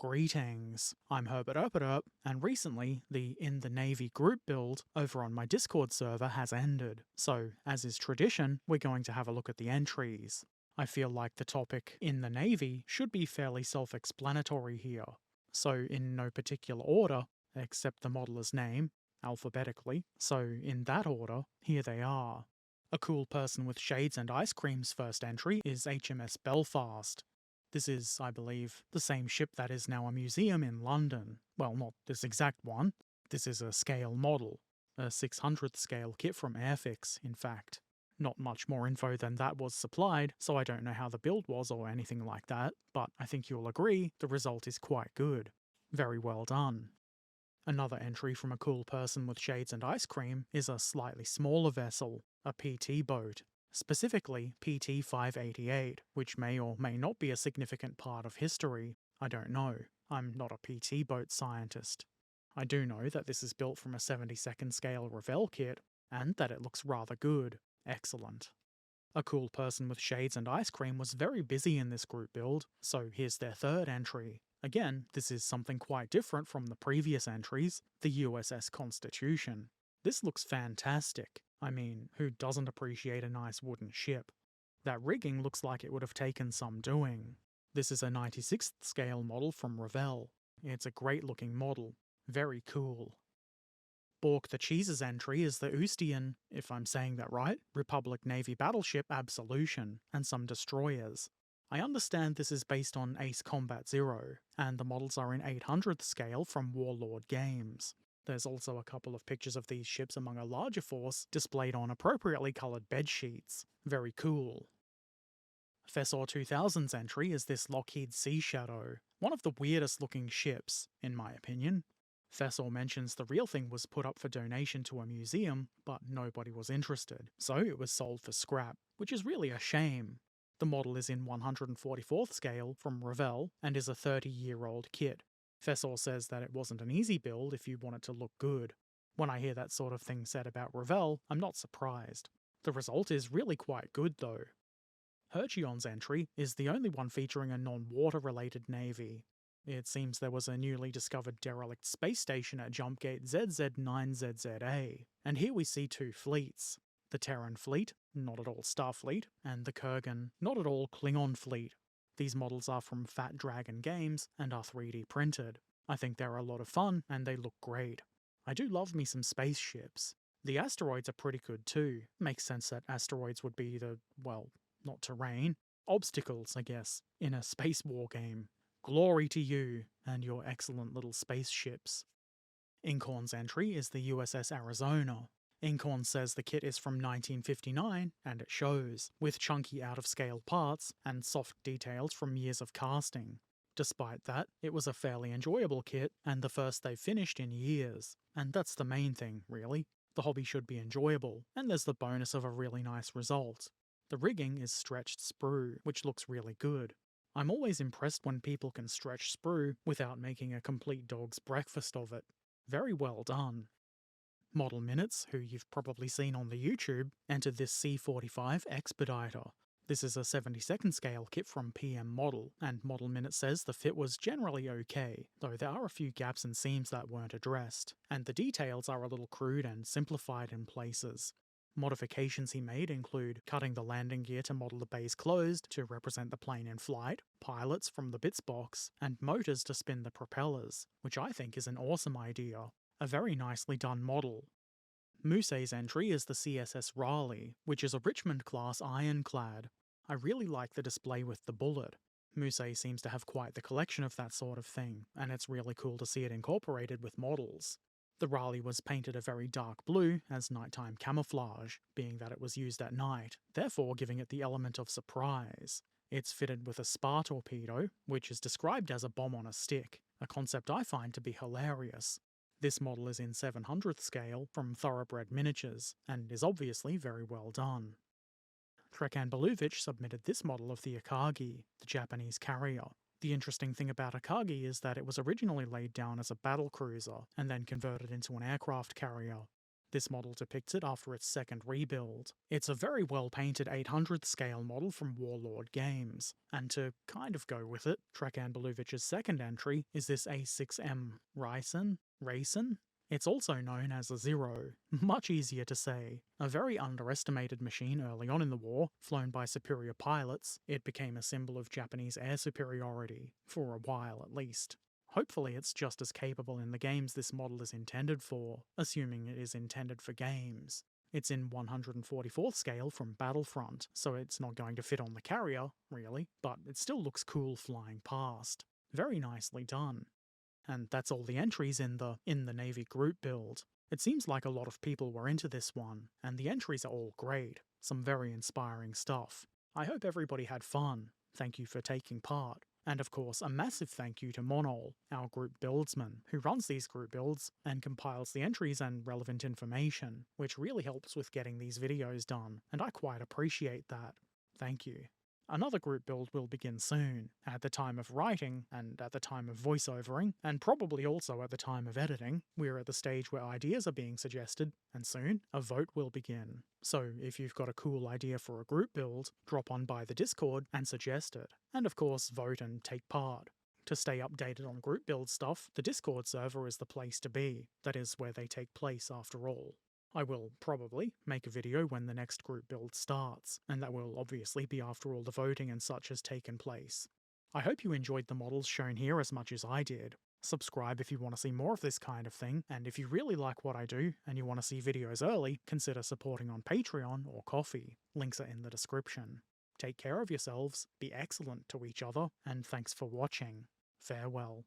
Greetings, I'm Herbert Erpaderp, and recently the In the Navy group build over on my Discord server has ended, so as is tradition, we're going to have a look at the entries. I feel like the topic in the Navy should be fairly self-explanatory here, so in no particular order, except the modeler's name, alphabetically, so in that order, here they are. A Cool Person with Shades and Ice Cream's first entry is HMS Belfast. This is, I believe, the same ship that is now a museum in London. Well, not this exact one. This is a scale model. A 600th scale kit from Airfix, in fact. Not much more info than that was supplied, so I don't know how the build was or anything like that, but I think you'll agree the result is quite good. Very well done. Another entry from A Cool Person with Shades and Ice Cream is a slightly smaller vessel, a PT boat. Specifically PT 588, which may or may not be a significant part of history. I don't know. I'm not a PT boat scientist. I do know that this is built from a 72nd scale Revell kit, and that it looks rather good. Excellent. A Cool Person with Shades and Ice Cream was very busy in this group build, so here's their third entry. Again, this is something quite different from the previous entries, the USS Constitution. This looks fantastic. I mean, who doesn't appreciate a nice wooden ship? That rigging looks like it would have taken some doing. This is a 96th scale model from Revell. It's a great looking model. Very cool. Bork the Cheese's entry is the Oustian, if I'm saying that right, Republic Navy battleship Absolution, and some destroyers. I understand this is based on Ace Combat Zero, and the models are in 800th scale from Warlord Games. There's also a couple of pictures of these ships among a larger force displayed on appropriately coloured bedsheets. Very cool. Fessor 2000's entry is this Lockheed Sea Shadow, one of the weirdest looking ships, in my opinion. Fessor mentions the real thing was put up for donation to a museum, but nobody was interested, so it was sold for scrap, which is really a shame. The model is in 144th scale from Revell and is a 30-year-old kit. Fessor says that it wasn't an easy build if you want it to look good. When I hear that sort of thing said about Revell, I'm not surprised. The result is really quite good though. Herchion's entry is the only one featuring a non-water related navy. It seems there was a newly discovered derelict space station at Jumpgate ZZ9ZZA, and here we see two fleets. The Terran fleet, not at all Starfleet, and the Kurgan, not at all Klingon fleet. These models are from Fat Dragon Games and are 3D printed. I think they're a lot of fun and they look great. I do love me some spaceships. The asteroids are pretty good too. Makes sense that asteroids would be the, well, not terrain, obstacles, I guess, in a space war game. Glory to you and your excellent little spaceships. Inkhorn's entry is the USS Arizona. Inkhorn says the kit is from 1959, and it shows, with chunky out-of-scale parts and soft details from years of casting. Despite that, it was a fairly enjoyable kit, and the first they've finished in years. And that's the main thing, really. The hobby should be enjoyable, and there's the bonus of a really nice result. The rigging is stretched sprue, which looks really good. I'm always impressed when people can stretch sprue without making a complete dog's breakfast of it. Very well done. Model Minutes, who you've probably seen on the YouTube, entered this C45 Expediter. This is a 72nd scale kit from PM Model, and Model Minute says the fit was generally okay, though there are a few gaps and seams that weren't addressed, and the details are a little crude and simplified in places. Modifications he made include cutting the landing gear to model the bays closed to represent the plane in flight, pilots from the bits box, and motors to spin the propellers, which I think is an awesome idea. A very nicely done model. Musei's entry is the CSS Raleigh, which is a Richmond-class ironclad. I really like the display with the bullet. Musei seems to have quite the collection of that sort of thing, and it's really cool to see it incorporated with models. The Raleigh was painted a very dark blue as nighttime camouflage, being that it was used at night, therefore giving it the element of surprise. It's fitted with a spar torpedo, which is described as a bomb on a stick, a concept I find to be hilarious. This model is in 700th scale from Thoroughbred Miniatures, and is obviously very well done. Trekan Belovic submitted this model of the Akagi, the Japanese carrier. The interesting thing about Akagi is that it was originally laid down as a battle cruiser, and then converted into an aircraft carrier. This model depicts it after its second rebuild. It's a very well painted 800th scale model from Warlord Games, and to kind of go with it, Trekan Belovich's second entry is this A6M Racin? It's also known as a Zero, much easier to say. A very underestimated machine early on in the war, flown by superior pilots, it became a symbol of Japanese air superiority, for a while at least. Hopefully it's just as capable in the games this model is intended for, assuming it is intended for games. It's in 144th scale from Battlefront, so it's not going to fit on the carrier, really, but it still looks cool flying past. Very nicely done. And that's all the entries in the Navy group build. It seems like a lot of people were into this one, and the entries are all great. Some very inspiring stuff. I hope everybody had fun. Thank you for taking part. And of course, a massive thank you to Monol, our group buildsman, who runs these group builds and compiles the entries and relevant information, which really helps with getting these videos done, and I quite appreciate that. Thank you. Another group build will begin soon, at the time of writing, and at the time of voiceovering, and probably also at the time of editing. We're at the stage where ideas are being suggested, and soon, a vote will begin. So if you've got a cool idea for a group build, drop on by the Discord and suggest it. And of course, vote and take part. To stay updated on group build stuff, the Discord server is the place to be. That is where they take place after all. I will probably make a video when the next group build starts, and that will obviously be after all the voting and such has taken place. I hope you enjoyed the models shown here as much as I did. Subscribe if you want to see more of this kind of thing, and if you really like what I do and you want to see videos early, consider supporting on Patreon or Ko-fi. Links are in the description. Take care of yourselves, be excellent to each other, and thanks for watching. Farewell.